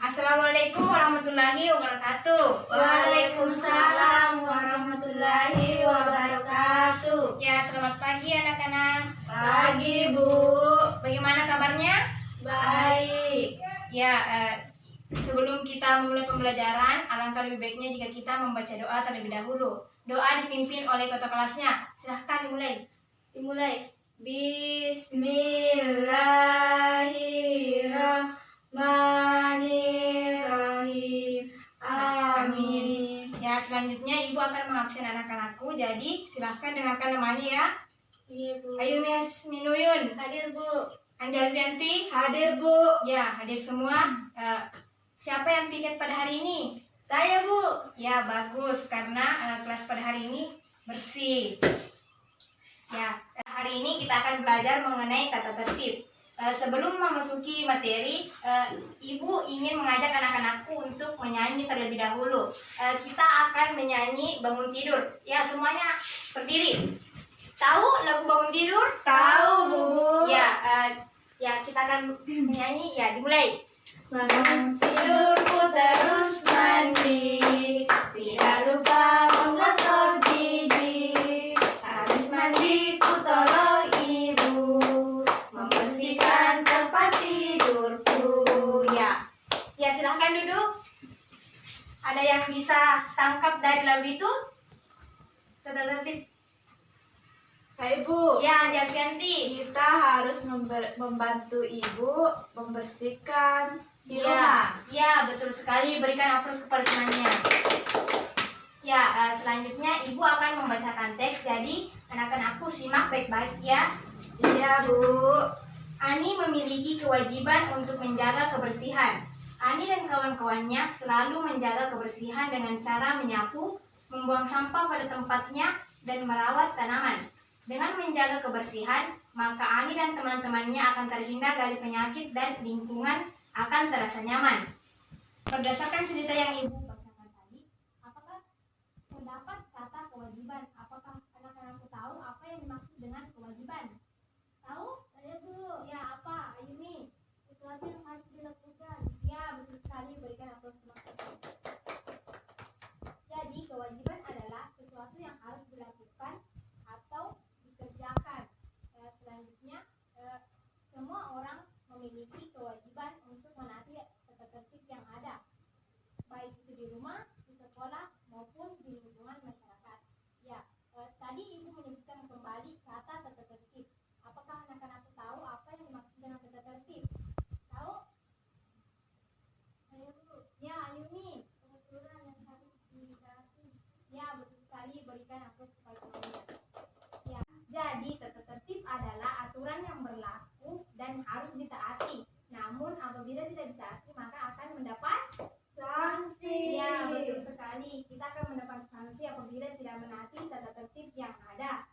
Assalamualaikum warahmatullahi wabarakatuh. Waalaikumsalam warahmatullahi wabarakatuh. Ya, selamat pagi anak-anak. Pagi, Bu. Bagaimana kabarnya? Baik. Ya, sebelum kita memulai pembelajaran, alangkah lebih baiknya jika kita membaca doa terlebih dahulu. Doa dipimpin oleh ketua kelasnya. Silahkan dimulai. Bismillahirrahmanirrahim. Amin. Ya, selanjutnya Ibu akan mengabsen anak-anakku. Jadi, silahkan dengarkan namanya ya. Iya, Bu. Ayumi Hasminuyun. Hadir, Bu. Andi Alfianti. Hadir, Bu. Ya, hadir semua. Siapa yang piket pada hari ini? Saya, Bu. Ya, bagus karena kelas pada hari ini bersih. Ya, hari ini kita akan belajar mengenai tata tertib. Sebelum memasuki materi, Ibu ingin mengajak anak-anakku untuk menyanyi terlebih dahulu. Kita akan menyanyi bangun tidur. Ya, semuanya berdiri. Tahu lagu bangun tidur? Tahu, Bu. Ya, kita akan menyanyi. Ya, dimulai. Bangun tidurku terus mandi, tidak lupa menggosok gigi. Habis mandi ku tolong ibu membersihkan tempat tidurku. Ya, silahkan duduk. Ada yang bisa tangkap dari lagu itu? Tata tertib. Hai, Bu. Ya, Andi Alfianti. Kita harus membantu ibu membersihkan di rumah. Ya, betul sekali. Berikan aplaus kepada temannya. Ya, selanjutnya Ibu akan membacakan teks. Jadi, anak-anakku simak baik-baik ya. Iya, Bu. Ani memiliki kewajiban untuk menjaga kebersihan. Ani dan kawan-kawannya selalu menjaga kebersihan dengan cara menyapu, membuang sampah pada tempatnya, dan merawat tanaman. Dengan menjaga kebersihan, maka Ani dan teman-temannya akan terhindar dari penyakit dan lingkungan akan terasa nyaman. Berdasarkan cerita yang Ibu bacakan tadi, apakah terdapat kata kewajiban? Apakah anak-anakku tahu apa yang dimaksud dengan kewajiban? Tahu? Saya, Bu. Ya, apa? Ayumi. Sesuatu yang harus dilakukan. Ya, betul sekali. Berikan aplaus teman-teman. Jadi, kewajiban adalah sesuatu yang harus dilakukan atau dikerjakan. Selanjutnya, semua orang memiliki kewajiban untuk menaati tata tertib yang ada, baik itu di rumah, di sekolah, maupun di lingkungan masyarakat. Ya, tadi Ibu menyebutkan kembali kata tata tertib. Apakah anak-anak tahu apa yang dimaksud dengan tata tertib? Tahu? Saya, Bu. Ya, Ayumi. Aturan yang harus ditaati. Ya, betul sekali. Berikan aplaus kepada temannya. Ya, jadi tata tertib adalah aturan yang berlaku dan harus ditaati. Namun apabila tidak ditaati maka akan mendapat Sanksi. Ya, betul sekali. Kita akan mendapat sanksi apabila tidak menaati tata tertib yang ada.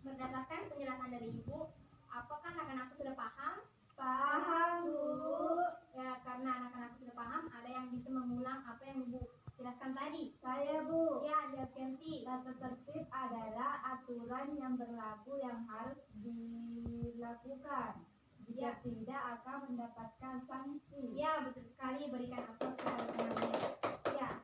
Berdasarkan penjelasan dari Ibu, apakah anak-anakku sudah paham? Paham, Bu. Ya, karena anak-anakku sudah paham, ada yang bisa mengulang apa yang Ibu jelaskan tadi. Saya, Bu. Ya, Alfianti. Tata tertib adalah aturan yang berlaku yang harus dilakukan. Jika tidak akan mendapatkan sanksi. Ya, betul sekali. Berikan aplaus kepada temannya. Ya,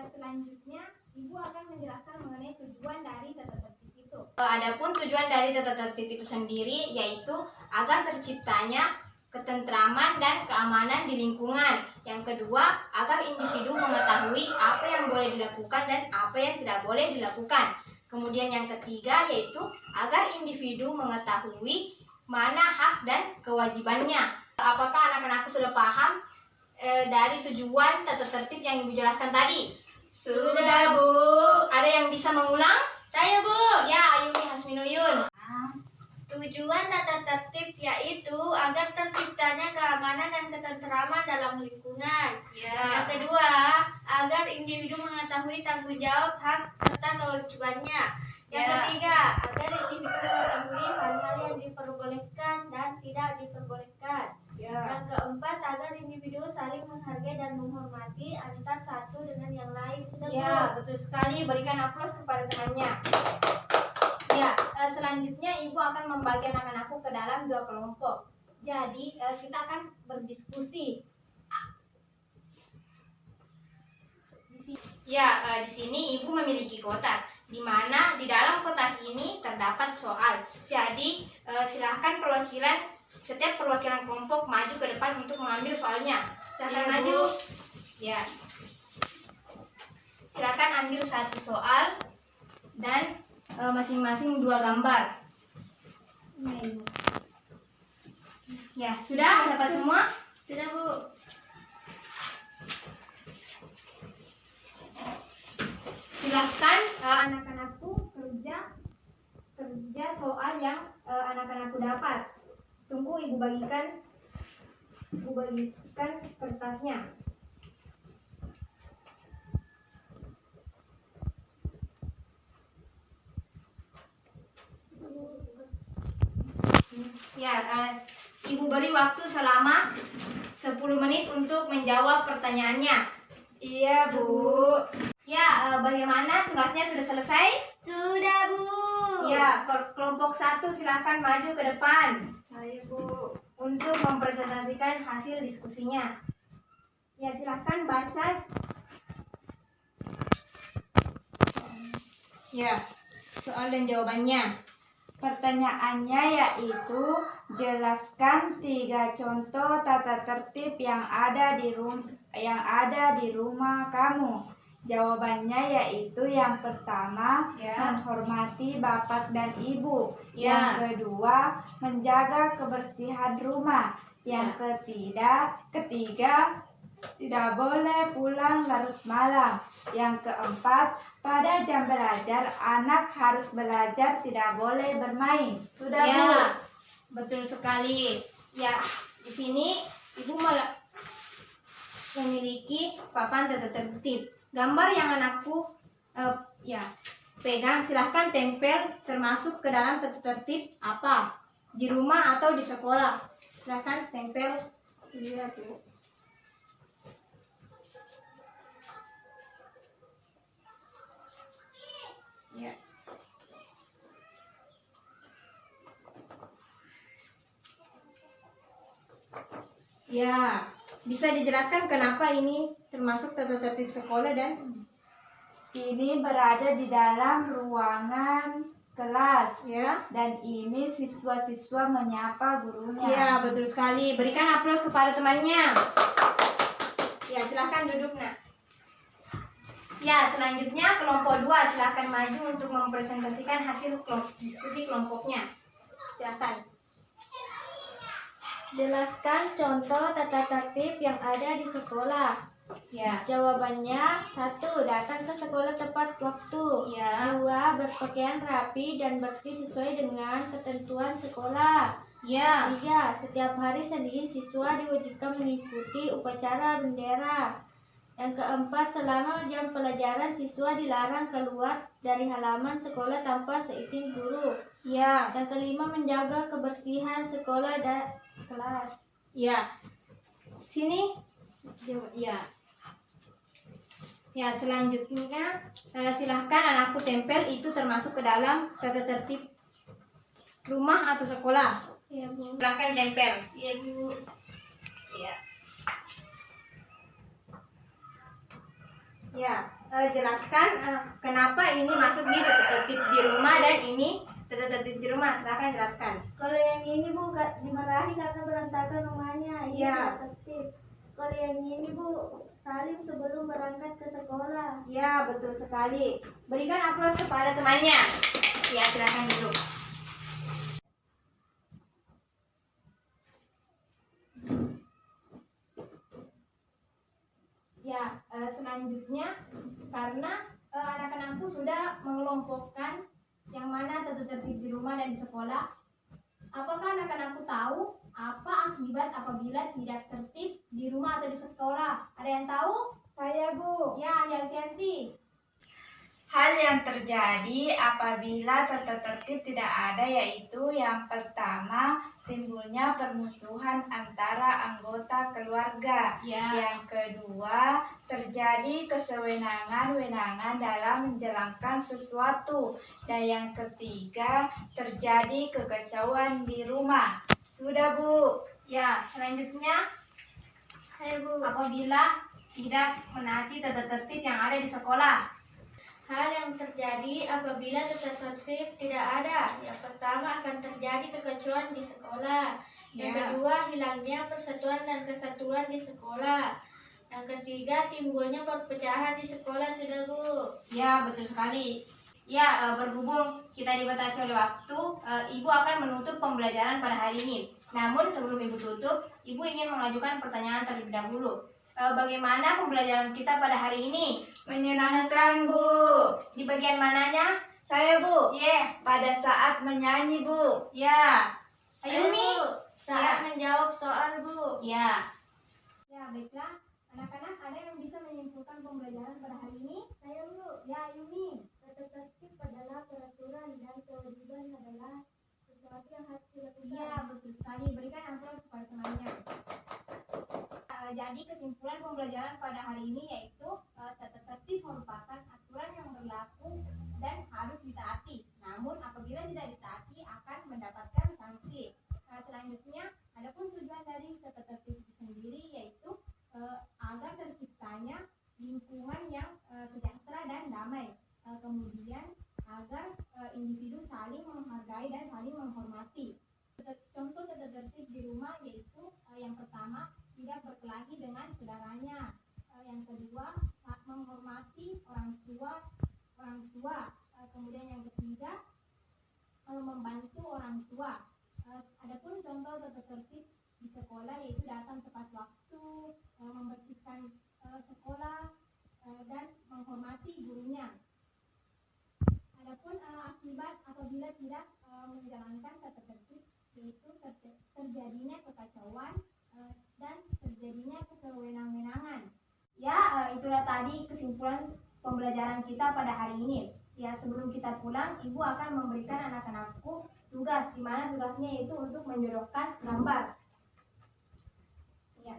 selanjutnya Ibu akan menjelaskan mengenai tujuan dari tata tertib itu. Adapun tujuan dari tata tertib itu sendiri yaitu agar terciptanya ketentraman dan keamanan di lingkungan. Yang kedua, agar individu mengetahui apa yang boleh dilakukan dan apa yang tidak boleh dilakukan. Kemudian yang ketiga yaitu agar individu mengetahui mana hak dan kewajibannya. Apakah anak-anakku sudah paham dari tujuan tata tertib yang Ibu jelaskan tadi? Sudah, Bu. Ada yang bisa mengulang? Saya, Bu. Ya, Ayumi Hasminuyun. Tujuan tata tertib yaitu agar terciptanya keamanan dan ketentraman dalam lingkungan. Yang kedua, agar individu mengetahui tanggung jawab, hak, serta kewajibannya. Yang ketiga, agar individu mengetahui hal-hal yang diperbolehkan dan tidak diperbolehkan. Yang keempat, agar individu saling menghargai dan menghormati antar satu dengan yang lain. Ya, betul sekali. Berikan aplaus kepada temannya. Ya, selanjutnya Ibu akan membagi anak-anakku ke dalam 2 kelompok. Jadi kita akan berdiskusi. Ya, di sini Ibu memiliki kotak, di mana di dalam kotak ini terdapat soal. Jadi, silahkan setiap perwakilan kelompok maju ke depan untuk mengambil soalnya. Silahkan maju. Ya. Silahkan ambil satu soal dan masing-masing 2 gambar. Ya, sudah dapat semua? Sudah, Bu. Silahkan anak-anakku kerja soal yang anak-anakku dapat. Tunggu ibu bagikan kertasnya. Ya, ibu beri waktu selama 10 menit untuk menjawab pertanyaannya. Iya, Bu. Ya, bagaimana tugasnya sudah selesai? Sudah, Bu. Ya, kelompok 1 silakan maju ke depan Ayo, Bu. untuk mempresentasikan hasil diskusinya. Ya, silakan baca. Ya, soal dan jawabannya. Pertanyaannya yaitu jelaskan 3 contoh tata tertib yang ada di rumah kamu. Jawabannya yaitu yang pertama, menghormati bapak dan ibu. Yang kedua, menjaga kebersihan rumah. Yang ketiga, tidak boleh pulang larut malam. Yang keempat, pada jam belajar anak harus belajar, tidak boleh bermain. Sudah, Ya, Bu? betul sekali. Ya, di sini ibu memiliki papan tata tertib. Gambar yang anakku pegang silahkan tempel termasuk ke dalam tata tertib apa? Di rumah atau di sekolah? Silahkan tempel. Iya, Bu. Ya. Ya, bisa dijelaskan kenapa ini termasuk tata tertib sekolah dan Ini berada di dalam ruangan kelas. ya? Dan ini siswa-siswa menyapa gurunya. Ya, betul sekali. Berikan aplaus kepada temannya. Ya, silahkan duduk, Nak. Ya, selanjutnya kelompok 2 silahkan maju untuk mempresentasikan hasil diskusi kelompoknya. Silahkan. Jelaskan contoh tata tertib yang ada di sekolah. Ya. Jawabannya 1. Datang ke sekolah tepat waktu. Ya. 2. Berpakaian rapi dan bersih sesuai dengan ketentuan sekolah. Ya. 3. Setiap hari Senin siswa diwajibkan mengikuti upacara bendera. Yang keempat, selama jam pelajaran siswa dilarang keluar dari halaman sekolah tanpa seizin guru. Ya. Yang kelima, menjaga kebersihan sekolah dan kelas. Ya. Sini. Ya. Ya, selanjutnya silahkan anakku tempel itu termasuk ke dalam tata tertib rumah atau sekolah. Iya, Bu. Silahkan tempel. Iya, Bu. Ya. Ya, jelaskan kenapa ini masuk di tata tertib di rumah dan ini tata tertib di rumah. Silahkan jelaskan. Kalau yang ini, Bu, dimarahi karena berantakan rumahnya. Ini Iya. tidak tertib. Kalau yang ini, Bu, salim sebelum berangkat ke sekolah. Ya, betul sekali. Berikan aplaus kepada temannya. Ya, silahkan duduk. Ya, selanjutnya karena anak-anakku sudah mengelompokkan yang mana tata tertib di rumah dan di sekolah, apakah anak-anakku tahu apa akibat apabila tidak tertib di rumah atau di sekolah? Ada yang tahu? Saya, Bu. Ya, Alfianti. Hal yang terjadi apabila tata tertib tidak ada yaitu yang pertama, timbulnya permusuhan antara anggota keluarga. Ya. Yang kedua, terjadi kesewenang-wenangan dalam menjalankan sesuatu. Dan yang ketiga, terjadi kekacauan di rumah. Sudah, Bu? Ya, selanjutnya Saya, Bu. apabila tidak menaati tata tertib yang ada di sekolah. Hal yang terjadi apabila tata tertib tidak ada. Yang pertama, akan terjadi kekacauan di sekolah. Yang kedua, hilangnya persatuan dan kesatuan di sekolah. Yang ketiga, timbulnya perpecahan di sekolah, sudah Bu. Ya, betul sekali. Ya, berhubung kita dibatasi oleh waktu, Ibu akan menutup pembelajaran pada hari ini. Namun sebelum Ibu tutup, Ibu ingin mengajukan pertanyaan terlebih dahulu. Bagaimana pembelajaran kita pada hari ini? Menyenangkan, Bu. Di bagian mananya? Saya, Bu. Yeah. Pada saat menyanyi, Bu. Ya. Ayo, Ayumi? Bu. Saat menjawab soal, Bu. Ya. Ya, baiklah. Anak-anak, ada yang bisa menyimpulkan pembelajaran pada hari ini? Ayo, Bu. Ya, Ayumi. Tata tertib adalah peraturan dan kewajiban adalah sesuatu yang harus dilakukan. Iya, betul sekali. Berikan amplop kepada temannya. Jadi kesimpulan pembelajaran pada hari ini yaitu tata tertib merupakan aturan yang berlaku dan harus ditaati. Namun apabila tidak ditaati akan mendapatkan sanksi. Selanjutnya, adapun tujuan dari tata tertib itu sendiri yaitu agar terciptanya lingkungan yang sejahtera dan damai. Kemudian agar individu saling menghargai dan saling menghormati. Contoh tata tertib di rumah yaitu yang pertama, tidak berkelahi dengan saudaranya. Yang kedua, menghormati orang tua. Kemudian yang ketiga, membantu orang tua. Adapun contoh tata tertib di sekolah yaitu datang tepat waktu, membersihkan sekolah dan menghormati gurunya. Adapun akibat apabila tidak menjalankan tata tertib yaitu terjadinya kekacauan dan terjadinya kesewenang-wenangan. Ya, itulah tadi kesimpulan pembelajaran kita pada hari ini. Ya, sebelum kita pulang, Ibu akan memberikan anak-anakku tugas, di mana tugasnya yaitu untuk menjodohkan gambar. Ya.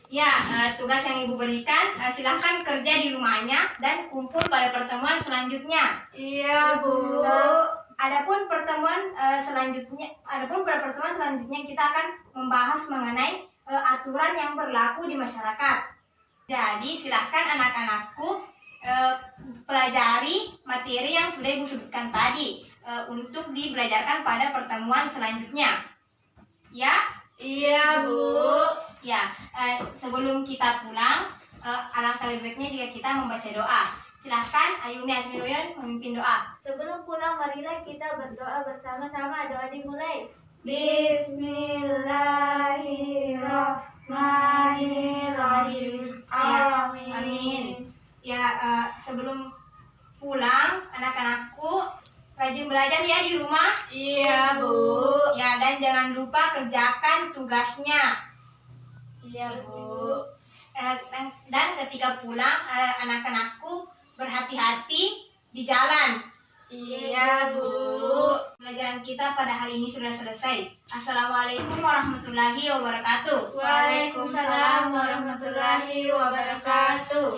Ya, tugas yang Ibu berikan, silahkan kerja di rumahnya dan kumpul pada pertemuan selanjutnya. Iya, Bu. Adapun pada pertemuan selanjutnya kita akan membahas mengenai aturan yang berlaku di masyarakat. Jadi silahkan anak-anakku pelajari materi yang sudah Ibu sebutkan tadi untuk dibelajarkan pada pertemuan selanjutnya. Ya? Iya, Bu. Ya, sebelum kita pulang, alangkah lebih baiknya jika kita membaca doa. Silahkan Ayumi Asmiruyan memimpin doa. Sebelum pulang, marilah kita berdoa bersama-sama. Doa dimulai. Bismillahirrahmanirrahim. Amin. Amin. Ya, sebelum pulang, anak-anakku rajin belajar ya di rumah. Iya, Bu. Ya, dan jangan lupa kerjakan tugasnya. Iya, Bu. Dan ketika pulang, anak-anakku berhati-hati di jalan. Iya, Bu. Pelajaran kita pada hari ini sudah selesai. Assalamualaikum warahmatullahi wabarakatuh. Waalaikumsalam warahmatullahi wabarakatuh.